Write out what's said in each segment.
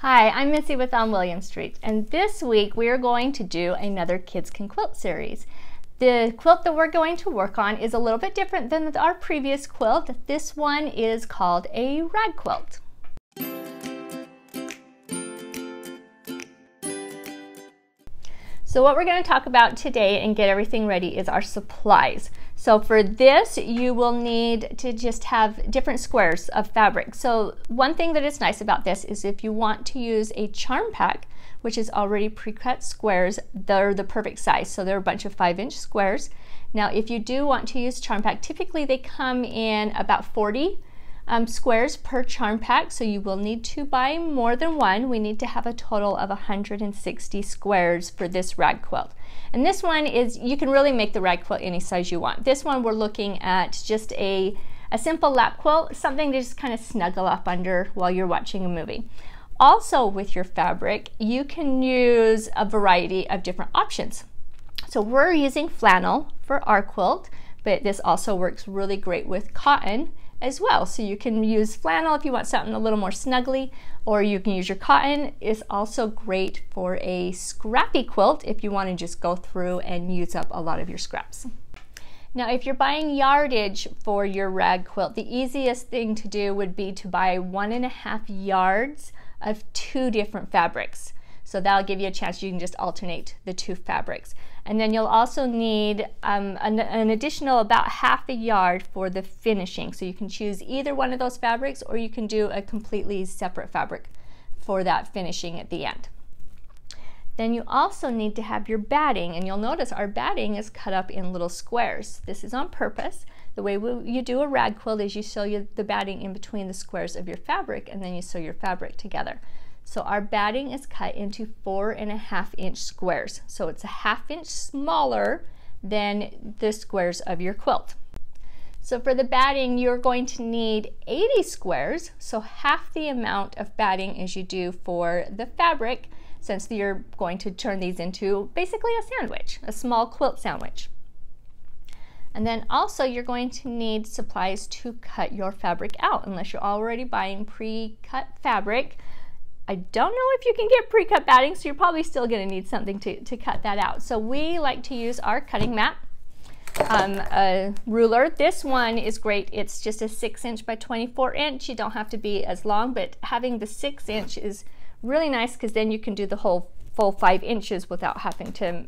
Hi, I'm Missy with On William Street, and this week we are going to do another Kids Can Quilt series. The quilt that we're going to work on is a little bit different than our previous quilt. This one is called a rag quilt. So what we're going to talk about today and get everything ready is our supplies. So for this, you will need to just have different squares of fabric. So one thing that is nice about this is if you want to use a charm pack, which is already pre-cut squares, they're the perfect size. So they're a bunch of 5-inch squares. Now, if you do want to use charm pack, typically they come in about 40 squares per charm pack, so you will need to buy more than one. We need to have a total of 160 squares for this rag quilt. And this one is, you can really make the rag quilt any size you want. This one we're looking at just a simple lap quilt, something to just kind of snuggle up under while you're watching a movie. Also with your fabric, you can use a variety of different options. So we're using flannel for our quilt, but this also works really great with cotton as well. So you can use flannel if you want something a little more snuggly, or you can use your cotton. It's also great for a scrappy quilt if you want to just go through and use up a lot of your scraps. Now, if you're buying yardage for your rag quilt, the easiest thing to do would be to buy 1.5 yards of 2 different fabrics. So that'll give you a chance you can just alternate the 2 fabrics. And then you'll also need an additional about 1/2 yard for the finishing. So you can choose either one of those fabrics, or you can do a completely separate fabric for that finishing at the end. Then you also need to have your batting, and you'll notice our batting is cut up in little squares. This is on purpose. The way you do a rag quilt is you sew the batting in between the squares of your fabric, and then you sew your fabric together. So our batting is cut into 4.5-inch squares. So it's a 1/2 inch smaller than the squares of your quilt. So for the batting, you're going to need 80 squares, so half the amount of batting as you do for the fabric, since you're going to turn these into basically a sandwich, a small quilt sandwich. And then also you're going to need supplies to cut your fabric out, unless you're already buying pre-cut fabric. I don't know if you can get pre-cut batting, so you're probably still going to need something to cut that out. So we like to use our cutting mat, a ruler. This one is great. It's just a 6-inch by 24-inch. You don't have to be as long, but having the 6-inch is really nice because then you can do the whole full 5 inches without having to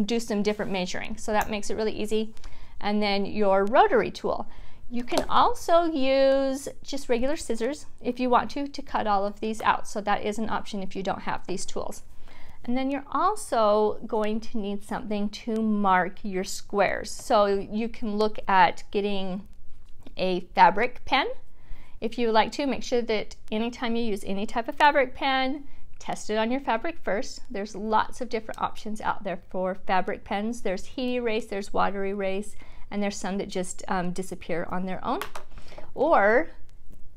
do some different measuring. So that makes it really easy. And then your rotary tool. You can also use just regular scissors if you want to cut all of these out. So that is an option if you don't have these tools. And then you're also going to need something to mark your squares. So you can look at getting a fabric pen. If you would like to, make sure that anytime you use any type of fabric pen, test it on your fabric first. There's lots of different options out there for fabric pens. There's heat erase, there's water erase, and there's some that just disappear on their own. Or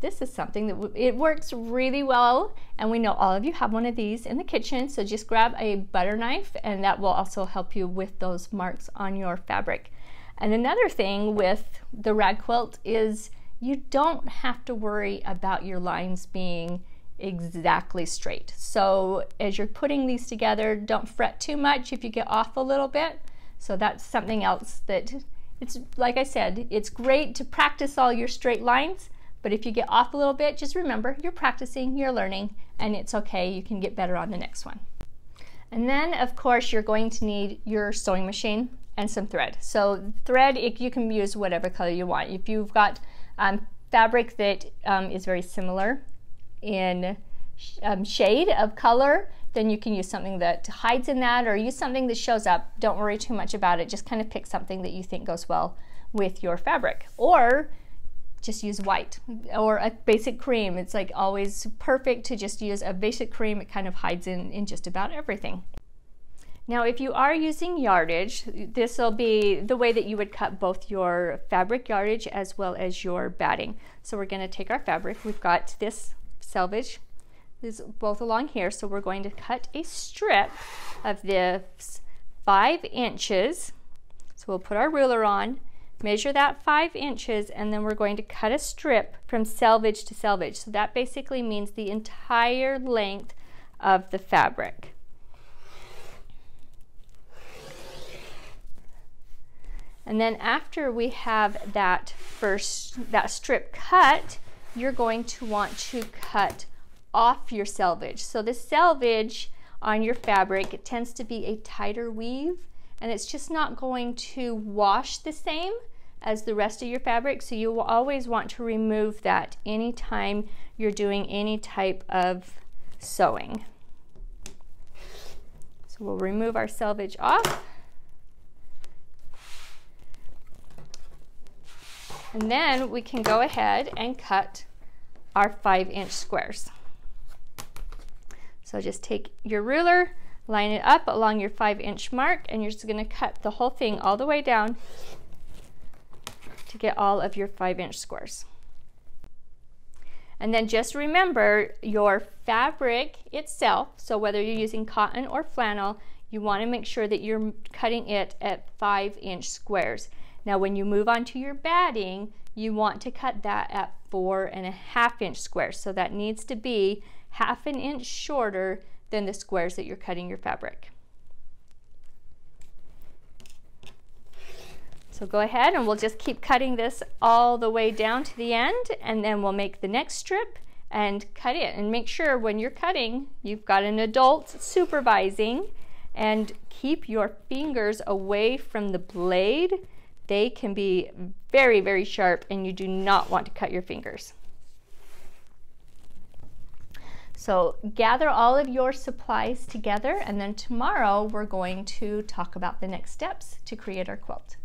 this is something that it works really well, and we know all of you have one of these in the kitchen, so just grab a butter knife and that will also help you with those marks on your fabric. And another thing with the rag quilt is you don't have to worry about your lines being exactly straight. So as you're putting these together, don't fret too much if you get off a little bit. So that's something else that it's, like I said, it's great to practice all your straight lines, but if you get off a little bit, just remember you're practicing, you're learning, and it's okay, you can get better on the next one. And then of course you're going to need your sewing machine and some thread. So thread, you can use whatever color you want. If you've got fabric that is very similar in shade of color, then you can use something that hides in that, or use something that shows up. Don't worry too much about it. Just kind of pick something that you think goes well with your fabric. Or just use white or a basic cream. It's like always perfect to just use a basic cream. It kind of hides in just about everything. Now, if you are using yardage, this will be the way that you would cut both your fabric yardage as well as your batting. So we're going to take our fabric. We've got this selvage is both along here, so we're going to cut a strip of this 5 inches. So we'll put our ruler on, Measure that 5 inches, and then we're going to cut a strip from selvage to selvage. So that basically means the entire length of the fabric. And then after we have that strip cut, you're going to want to cut off your selvage. So the selvage on your fabric, it tends to be a tighter weave, and it's just not going to wash the same as the rest of your fabric, so you will always want to remove that anytime you're doing any type of sewing. So we'll remove our selvage off. And then we can go ahead and cut our 5-inch squares. So just take your ruler, line it up along your 5-inch mark, and you're just going to cut the whole thing all the way down to get all of your 5-inch squares. And then just remember your fabric itself, so whether you're using cotton or flannel, you want to make sure that you're cutting it at 5-inch squares. Now when you move on to your batting, you want to cut that at 4.5-inch squares. So that needs to be 1/2 inch shorter than the squares that you're cutting your fabric. So go ahead and we'll just keep cutting this all the way down to the end, and then we'll make the next strip and cut it. And make sure when you're cutting, you've got an adult supervising, and keep your fingers away from the blade. They can be very, very sharp, and you do not want to cut your fingers. So gather all of your supplies together, and then tomorrow we're going to talk about the next steps to create our quilt.